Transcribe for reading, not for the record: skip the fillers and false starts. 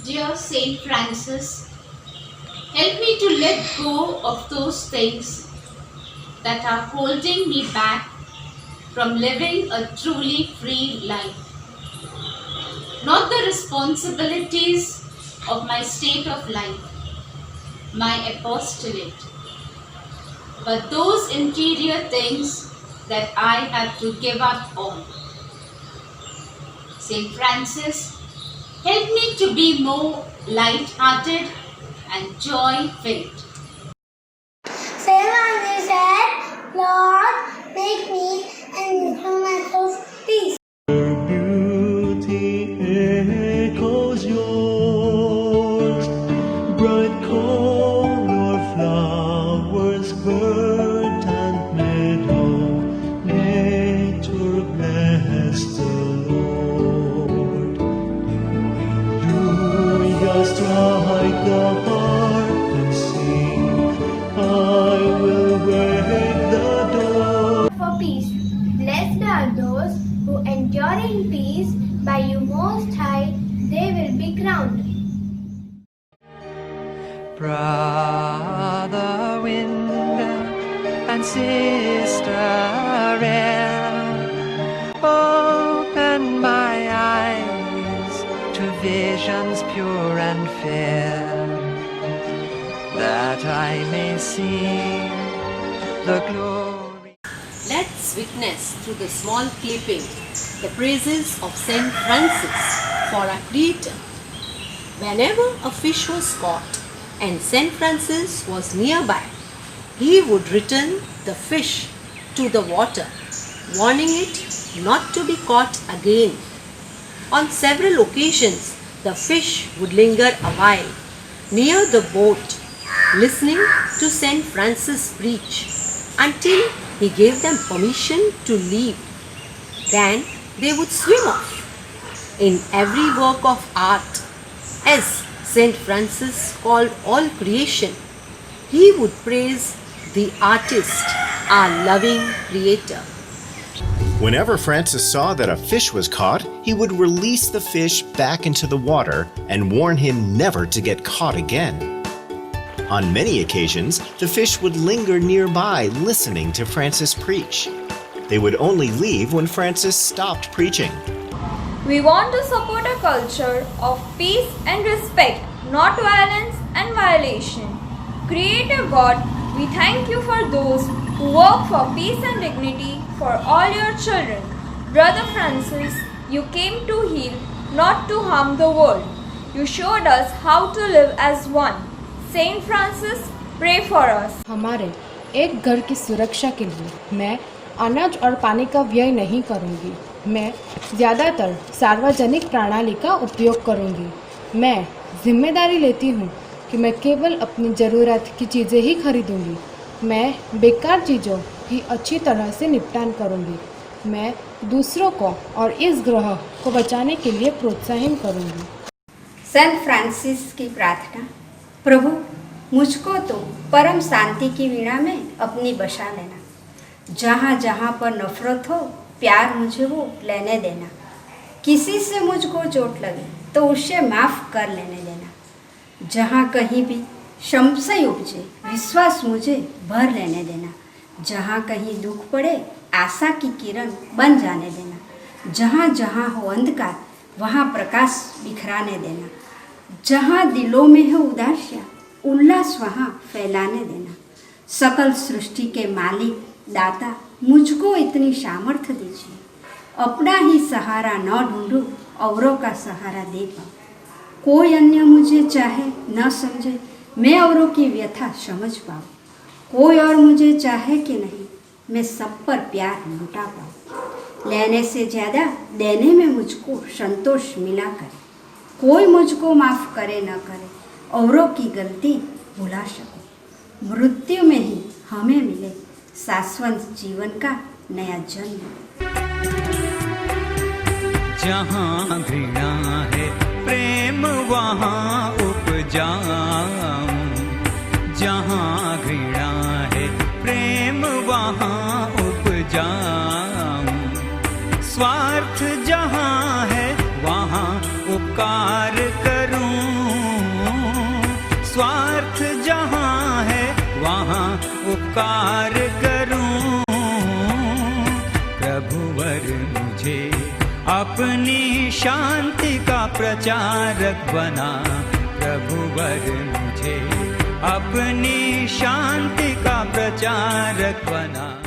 Dear Saint Francis, help me to let go of those things that are holding me back from living a truly free life. Not the responsibilities of my state of life, my apostolate, but those interior things that I have to give up on. Saint Francis, help me to be more light-hearted and joy-filled. Saint Francis said, Lord, make me an instrument of peace. Beauty echoes yours, bright color flowers, bird and meadow, nature bless the Lord. Hallelujah, strike the harp and sing, I will break the door. For peace. Blessed are those who endure in peace. By you most high, they will be crowned. Brother wind and sister air, open my eyes to visions pure and fair, that I may see the glory. Let's witness through the small clipping the praises of Saint Francis for our Creator. Whenever a fish was caught and Saint Francis was nearby, he would return the fish to the water, warning it not to be caught again. On several occasions, the fish would linger a while near the boat, listening to Saint Francis preach until he gave them permission to leave. Then they would swim off. In every work of art, as Saint Francis called all creation, he would praise the artist, our loving Creator. Whenever Francis saw that a fish was caught, he would release the fish back into the water and warn him never to get caught again. On many occasions, the fish would linger nearby listening to Francis preach. They would only leave when Francis stopped preaching. We want to support a culture of peace and respect, not violence and violation. Creator God, we thank you for those who work for peace and dignity for all your children. Brother Francis, you came to heal, not to harm the world. You showed us how to live as one. Saint Francis, pray for us. हमारे एक घर की सुरक्षा के लिए मैं अनाज और पानी का व्यय नहीं करूंगी। मैं ज़्यादातर सार्वजनिक प्रणाली का उपयोग करूंगी। मैं जिम्मेदारी लेती हूं कि मैं केवल अपनी ज़रूरत की चीज़ें ही खरीदूंगी। मैं बेकार चीज़ों की अच्छी तरह से निपटान करूंगी। मैं दूसरों को और इस ग्रह को बचाने के लिए प्रोत्साहित करूंगी। संत फ्रांसिस की प्रार्थना। प्रभु, मुझको तो परम शांति की वीणा में अपनी बसा लेना। जहाँ जहाँ पर नफरत हो, प्यार मुझे वो लेने देना। किसी से मुझको चोट लगे तो उसे माफ़ कर लेने देना। जहाँ कहीं भी संशय उपजे, विश्वास मुझे भर लेने देना। जहाँ कहीं दुख पड़े, आशा की किरण बन जाने देना। जहाँ जहाँ हो अंधकार, वहाँ प्रकाश बिखराने देना। जहाँ दिलों में है उदासियाँ, उल्लास वहाँ फैलाने देना। सकल सृष्टि के मालिक दाता, मुझको इतनी सामर्थ्य दीजिए, अपना ही सहारा न ढूंढूं, औरों का सहारा दे पाऊँ। कोई अन्य मुझे चाहे न समझे, मैं औरों की व्यथा समझ पाऊँ। कोई और मुझे चाहे कि नहीं, मैं सब पर प्यार लुटा पाऊँ। लेने से ज़्यादा देने में मुझको संतोष मिला करे। कोई मुझको माफ़ करे न करे, औरों की गलती भुला सकूं। मृत्यु में ही हमें मिले शाश्वत जीवन का नया जन्म। जहाँ घृणा है प्रेम वहाँ उपजाऊं, जहाँ घृणा है प्रेम वहाँ उपजाऊं। स्वार्थ जहाँ है वहाँ उपकार करूं। स्वार्थ जहाँ है वहाँ उपकार करूं। प्रभुवर मुझे अपनी शांति का प्रचारक बना। प्रभुवर मुझे अपनी शांति का प्रचारक बना।